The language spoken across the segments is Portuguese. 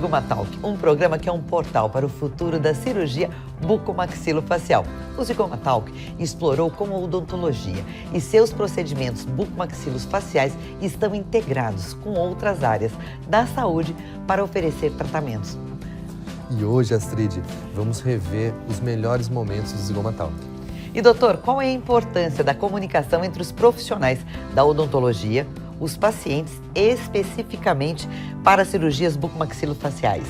Zigomatalk, um programa que é um portal para o futuro da cirurgia bucomaxilofacial. O Zigomatalk explorou como a odontologia e seus procedimentos bucomaxilofaciais estão integrados com outras áreas da saúde para oferecer tratamentos. E hoje, Astrid, vamos rever os melhores momentos do Zigomatalk. E doutor, qual é a importância da comunicação entre os profissionais da odontologia, os pacientes, especificamente para cirurgias bucomaxilofaciais?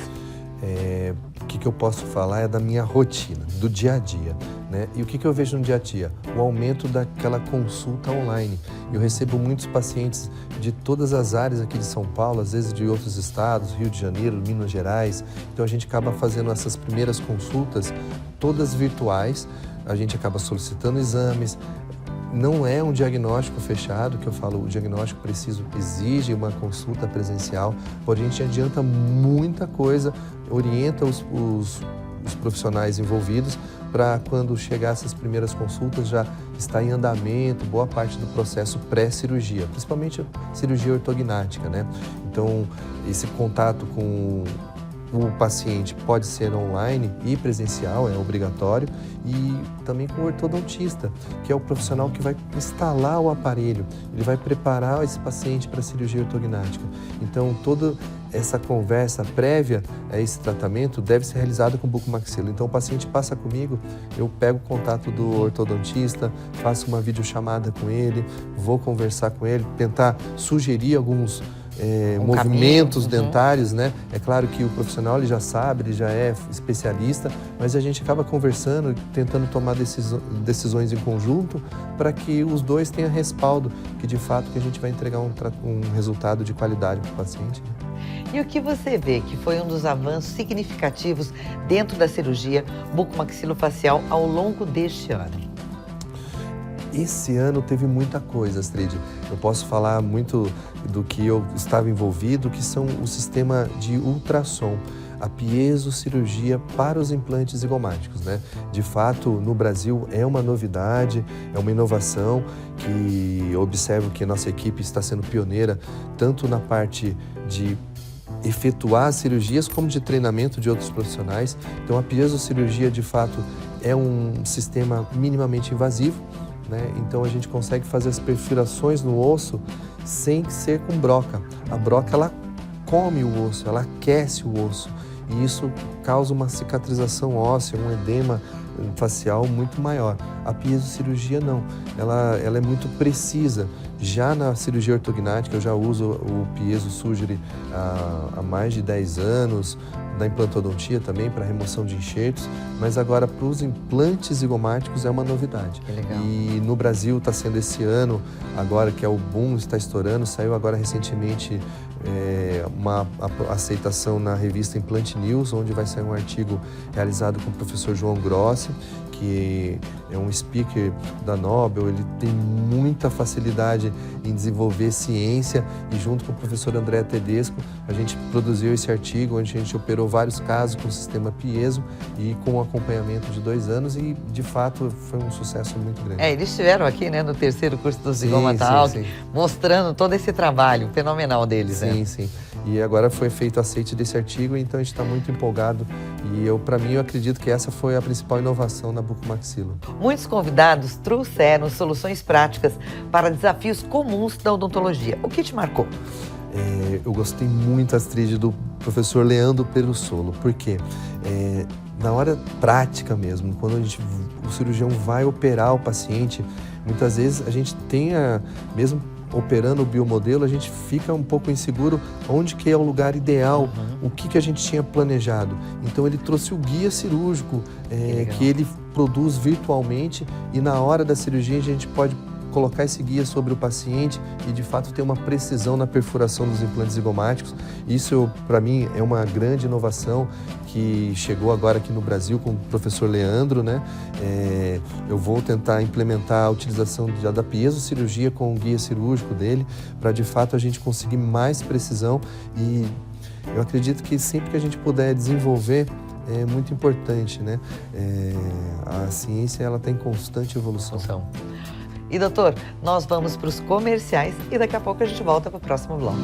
O que eu posso falar é da minha rotina, do dia a dia, né? E o que eu vejo no dia a dia? O aumento daquela consulta online. Eu recebo muitos pacientes de todas as áreas aqui de São Paulo, às vezes de outros estados, Rio de Janeiro, Minas Gerais. Então a gente acaba fazendo essas primeiras consultas todas virtuais, a gente acaba solicitando exames. Não é um diagnóstico fechado, que eu falo, o diagnóstico exige uma consulta presencial, porém a gente adianta muita coisa, orienta os profissionais envolvidos para quando chegar essas primeiras consultas já está em andamento boa parte do processo pré-cirurgia, principalmente cirurgia ortognática, né? Então, esse contato com o paciente pode ser online e presencial, é obrigatório, e também com o ortodontista, que é o profissional que vai instalar o aparelho, ele vai preparar esse paciente para a cirurgia ortognática. Então, toda essa conversa prévia a esse tratamento deve ser realizada com bucomaxilo. Então, o paciente passa comigo, eu pego o contato do ortodontista, faço uma videochamada com ele, vou conversar com ele, tentar sugerir alguns movimentos dentários, né? É claro que o profissional ele já sabe, ele já é especialista, mas a gente acaba conversando, tentando tomar decisões em conjunto para que os dois tenham respaldo, que de fato que a gente vai entregar um resultado de qualidade para o paciente. E o que você vê que foi um dos avanços significativos dentro da cirurgia bucomaxilofacial ao longo deste ano? Esse ano teve muita coisa, Astrid. Eu posso falar muito do que eu estava envolvido, que são o sistema de ultrassom, a piezocirurgia para os implantes zigomáticos, né? De fato, no Brasil é uma novidade, é uma inovação que eu observo que a nossa equipe está sendo pioneira tanto na parte de efetuar cirurgias como de treinamento de outros profissionais. Então, a piezocirurgia, de fato, é um sistema minimamente invasivo, né? Então a gente consegue fazer as perfurações no osso sem ser com broca. A broca ela come o osso, ela aquece o osso e isso causa uma cicatrização óssea, um edema facial muito maior. A piezocirurgia não, ela é muito precisa. Já na cirurgia ortognática eu já uso o piezo surgery há mais de 10 anos, da implantodontia também para remoção de enxertos, mas agora para os implantes zigomáticos é uma novidade. Que legal. E no Brasil está sendo esse ano, agora que é o boom, está estourando, saiu agora recentemente uma aceitação na revista Implant News, onde vai sair um artigo realizado com o professor João Grossi, que é um speaker da Nobel, ele tem muita facilidade em desenvolver ciência e junto com o professor André Tedesco, a gente produziu esse artigo onde a gente operou vários casos com o sistema piezo e com um acompanhamento de 2 anos e, de fato, foi um sucesso muito grande. Eles estiveram aqui, né, no terceiro curso do Zigomatalk, mostrando todo esse trabalho fenomenal deles, né? Sim. E agora foi feito o aceite desse artigo, então a gente está muito empolgado e para mim, eu acredito que essa foi a principal inovação na bucomaxilo. Muitos convidados trouxeram soluções práticas para desafios comuns da odontologia. O que te marcou? Eu gostei muito, Astrid, do professor Leandro Perussolo, porque na hora prática mesmo, quando o cirurgião vai operar o paciente, muitas vezes a gente mesmo operando o biomodelo, a gente fica um pouco inseguro onde que é o lugar ideal, o que a gente tinha planejado. Então ele trouxe o guia cirúrgico, que ele produz virtualmente e na hora da cirurgia a gente pode colocar esse guia sobre o paciente e de fato ter uma precisão na perfuração dos implantes zigomáticos. Isso para mim é uma grande inovação que chegou agora aqui no Brasil com o professor Leandro, né? Eu vou tentar implementar a utilização da piezocirurgia com o guia cirúrgico dele para de fato a gente conseguir mais precisão e eu acredito que sempre que a gente puder desenvolver é muito importante, né? A ciência ela está em constante evolução. E doutor, nós vamos para os comerciais e daqui a pouco a gente volta para o próximo bloco.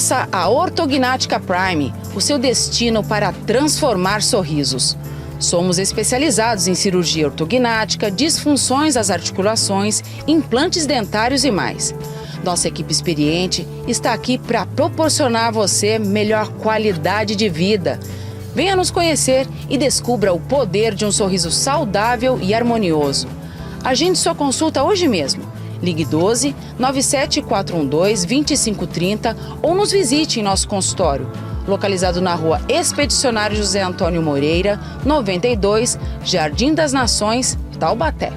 Conheça a Ortognática Prime, o seu destino para transformar sorrisos. Somos especializados em cirurgia ortognática, disfunções das articulações, implantes dentários e mais. Nossa equipe experiente está aqui para proporcionar a você melhor qualidade de vida. Venha nos conhecer e descubra o poder de um sorriso saudável e harmonioso. Agende sua consulta hoje mesmo. Ligue 12 97412 2530 ou nos visite em nosso consultório, localizado na Rua Expedicionário José Antônio Moreira, 92, Jardim das Nações, Taubaté.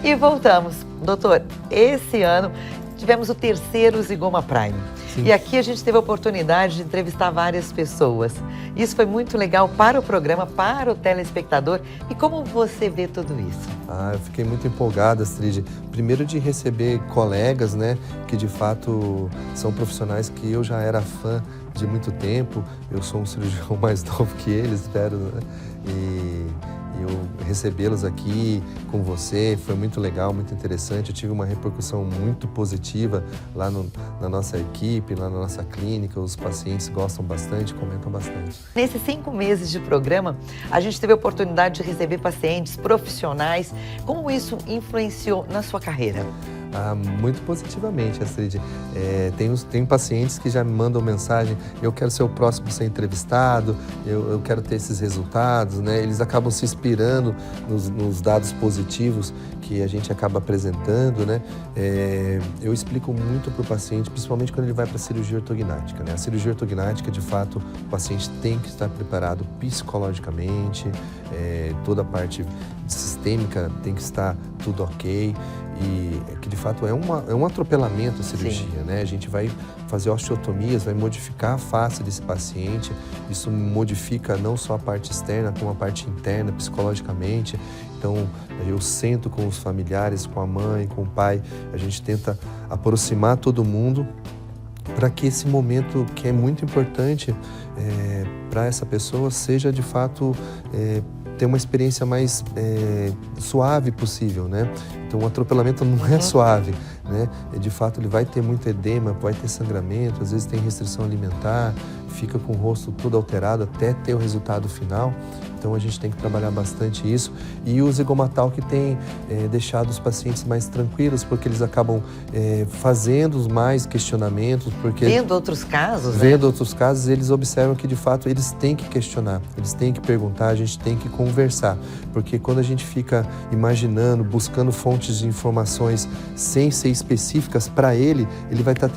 E voltamos. Doutor, esse ano tivemos o terceiro Zygoma Prime. Sim. E aqui a gente teve a oportunidade de entrevistar várias pessoas. Isso foi muito legal para o programa, para o telespectador. E como você vê tudo isso? Eu fiquei muito empolgado, Astrid. Primeiro de receber colegas, né, que de fato são profissionais que eu já era fã de muito tempo. Eu sou um cirurgião mais novo que eles, espero, né? E eu recebê-los aqui com você foi muito legal, muito interessante. Eu tive uma repercussão muito positiva lá na nossa equipe, lá na nossa clínica. Os pacientes gostam bastante, comentam bastante. Nesses 5 meses de programa, a gente teve a oportunidade de receber pacientes profissionais. Como isso influenciou na sua carreira? Muito positivamente, Astrid. Tem pacientes que já me mandam mensagem: eu quero ser o próximo a ser entrevistado, eu quero ter esses resultados, né? Eles acabam se inspirando nos dados positivos que a gente acaba apresentando, né? Eu explico muito para o paciente, principalmente quando ele vai para a cirurgia ortognática, né? A cirurgia ortognática, de fato, o paciente tem que estar preparado psicologicamente, toda a parte sistêmica tem que estar tudo ok. E que de fato é um atropelamento a cirurgia, sim, né? A gente vai fazer osteotomias, vai modificar a face desse paciente. Isso modifica não só a parte externa, como a parte interna, psicologicamente. Então, eu sento com os familiares, com a mãe, com o pai. A gente tenta aproximar todo mundo para que esse momento, que é muito importante para essa pessoa, seja de fato ter uma experiência mais suave possível, né? Então, o atropelamento não é suave, né? De fato, ele vai ter muito edema, vai ter sangramento, às vezes tem restrição alimentar, fica com o rosto todo alterado até ter o resultado final. Então, a gente tem que trabalhar bastante isso. E o Zygoma Talk tem deixado os pacientes mais tranquilos, porque eles acabam fazendo mais questionamentos. Vendo outros casos, né? Vendo outros casos, eles observam que, de fato, eles têm que questionar, eles têm que perguntar, a gente tem que conversar. Porque quando a gente fica imaginando, buscando fontes de informações sem ser específicas para ele vai estar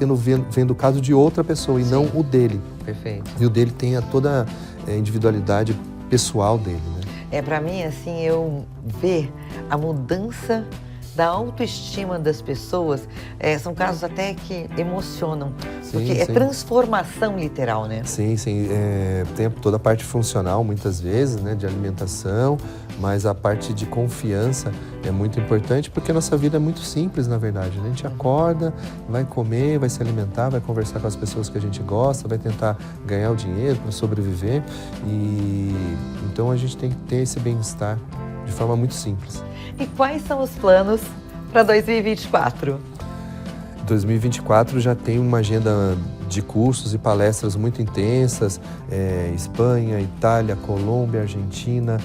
vendo o caso de outra pessoa e sim, não o dele. Perfeito. E o dele tem toda a individualidade pessoal dele, né? Para mim, assim, eu ver a mudança da autoestima das pessoas, são casos até que emocionam, sim, porque é transformação literal, né? Sim, tem toda a parte funcional, muitas vezes, né, de alimentação, mas a parte de confiança é muito importante, porque a nossa vida é muito simples, na verdade, né? A gente acorda, vai comer, vai se alimentar, vai conversar com as pessoas que a gente gosta, vai tentar ganhar o dinheiro para sobreviver, e então a gente tem que ter esse bem-estar de forma muito simples. E quais são os planos para 2024? 2024 já tem uma agenda de cursos e palestras muito intensas, Espanha, Itália, Colômbia, Argentina.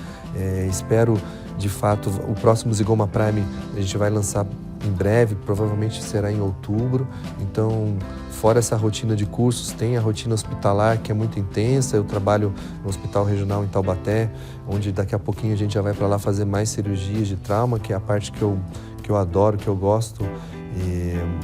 Espero, de fato, o próximo Zygoma Prime a gente vai lançar em breve, provavelmente será em outubro. Então, fora essa rotina de cursos, tem a rotina hospitalar, que é muito intensa. Eu trabalho no Hospital Regional em Taubaté, onde daqui a pouquinho a gente já vai para lá fazer mais cirurgias de trauma, que é a parte que eu adoro, que eu gosto,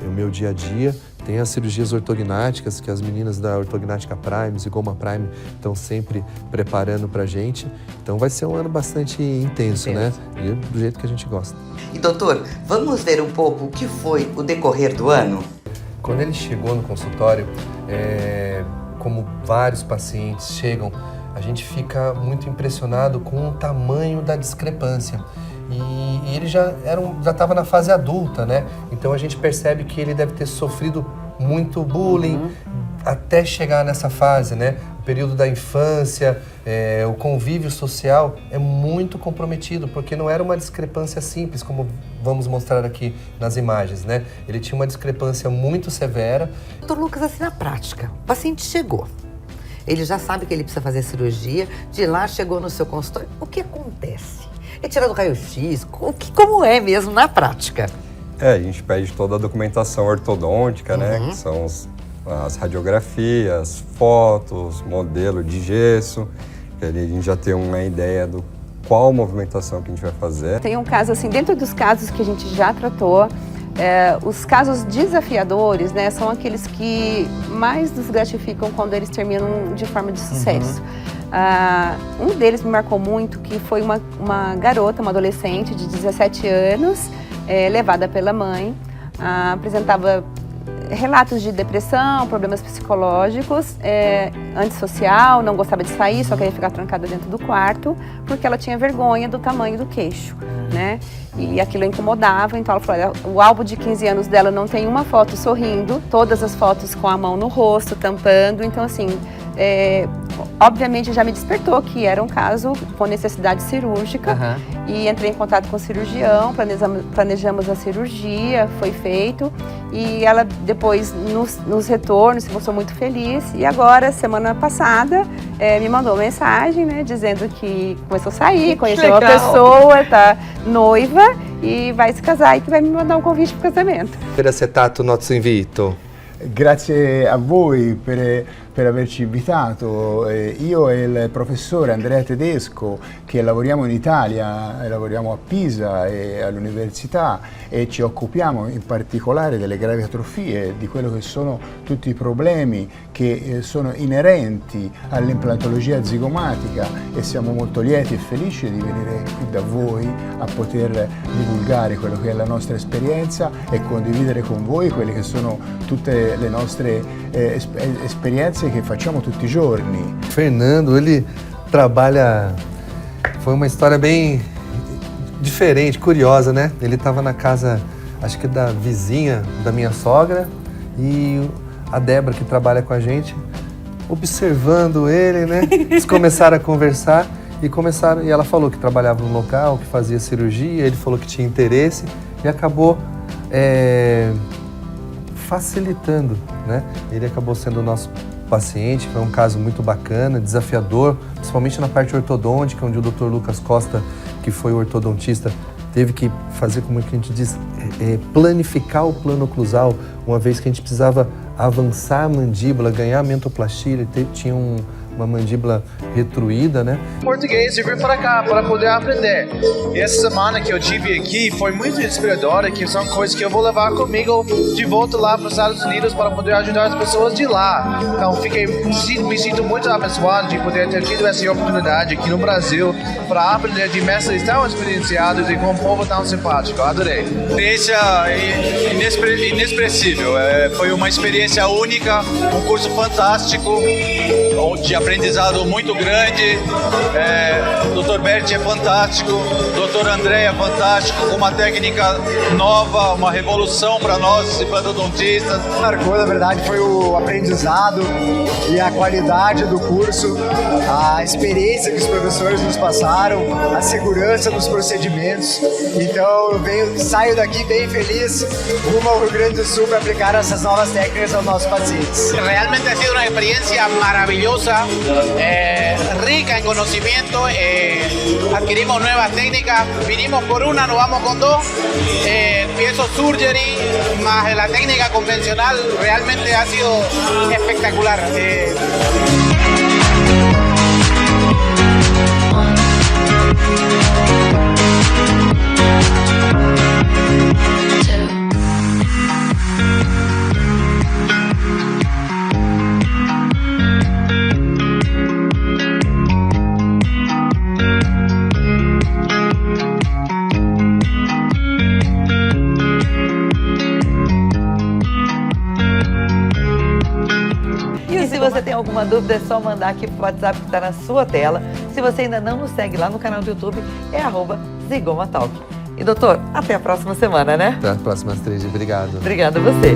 é o meu dia a dia. Tem as cirurgias ortognáticas, que as meninas da Ortognática Prime, Zygoma Prime, estão sempre preparando pra gente. Então vai ser um ano bastante intenso, né? E do jeito que a gente gosta. E doutor, vamos ver um pouco o que foi o decorrer do ano? Quando ele chegou no consultório, como vários pacientes chegam, a gente fica muito impressionado com o tamanho da discrepância. E ele já estava na fase adulta, né? Então a gente percebe que ele deve ter sofrido muito bullying até chegar nessa fase, né? O período da infância, o convívio social é muito comprometido, porque não era uma discrepância simples, como vamos mostrar aqui nas imagens, né? Ele tinha uma discrepância muito severa. Doutor Lucas, assim, na prática, o paciente chegou. Ele já sabe que ele precisa fazer cirurgia, de lá chegou no seu consultório. O que acontece? É tirado o raio-x? Como é mesmo na prática? A gente pede toda a documentação ortodôntica, né? Que são as radiografias, fotos, modelo de gesso. E ali a gente já tem uma ideia do qual movimentação que a gente vai fazer. Tem um caso assim, dentro dos casos que a gente já tratou, os casos desafiadores, né, são aqueles que mais nos gratificam quando eles terminam de forma de sucesso. Um deles me marcou muito, que foi uma garota, uma adolescente de 17 anos, levada pela mãe, apresentava relatos de depressão, problemas psicológicos, antissocial, não gostava de sair, só queria ficar trancada dentro do quarto, porque ela tinha vergonha do tamanho do queixo, né? E aquilo incomodava, então ela falou, o álbum de 15 anos dela não tem uma foto sorrindo, todas as fotos com a mão no rosto, tampando, então assim, obviamente já me despertou que era um caso com necessidade cirúrgica e entrei em contato com o cirurgião, planejamos a cirurgia, foi feito e ela depois nos retornos se mostrou muito feliz e agora, semana passada, me mandou mensagem, né, dizendo que começou a sair, conheceu uma pessoa, tá noiva e vai se casar e que vai me mandar um convite para o casamento. Per accettato il nostro invito. Grazie a voi per averci invitato. Io e il professore Andrea Tedesco, che lavoriamo in Italia, lavoriamo a Pisa e all'università e ci occupiamo in particolare delle gravi atrofie, di quello che sono tutti i problemi che sono inerenti all'implantologia zigomatica e siamo molto lieti e felici di venire qui da voi a poter divulgare quello che è la nostra esperienza e condividere con voi quelle che sono tutte le nostre esperienze che facciamo tutti i giorni. Fernando, ele trabalha... Foi uma história bem diferente, curiosa, né? Ele estava na casa, acho que da vizinha da minha sogra e a Débora, que trabalha com a gente, observando ele, né? Eles começaram a conversar e ela falou que trabalhava no local, que fazia cirurgia, ele falou que tinha interesse e acabou facilitando, né? Ele acabou sendo o nosso paciente, foi um caso muito bacana, desafiador, principalmente na parte ortodôntica, onde o Dr. Lucas Costa, que foi o ortodontista, teve que fazer, como é que a gente diz, planificar o plano oclusal, uma vez que a gente precisava avançar a mandíbula, ganhar a mentoplastia, ele tinha uma mandíbula retruída, né? Português e vir para cá para poder aprender. E essa semana que eu tive aqui foi muito inspiradora, que são coisas que eu vou levar comigo de volta lá para os Estados Unidos para poder ajudar as pessoas de lá. Então me sinto muito abençoado de poder ter tido essa oportunidade aqui no Brasil para aprender de mestres tão experienciados e com um povo tão simpático. Adorei. Experiência inexpressível. Foi uma experiência única, um curso fantástico, de aprendizado muito grande. O Dr. Bert é fantástico, o Dr. André é fantástico, uma técnica nova, uma revolução para nós, implantodontistas. Marcou, na verdade, foi o aprendizado e a qualidade do curso, a experiência que os professores nos passaram, a segurança dos procedimentos. Então eu saio daqui bem feliz rumo ao Rio Grande do Sul para aplicar essas novas técnicas aos nossos pacientes. Realmente ha sido una experiencia maravillosa, rica en conocimiento, adquirimos nuevas técnicas, vinimos por una, nos vamos con dos, piezo surgery más la técnica convencional realmente ha sido espectacular. E se você tem alguma dúvida, é só mandar aqui pro WhatsApp que está na sua tela. Se você ainda não nos segue lá no canal do YouTube, é @ZigomaTalk. E doutor, até a próxima semana, né? Até a próxima, Astrid. Obrigado. Obrigada a você.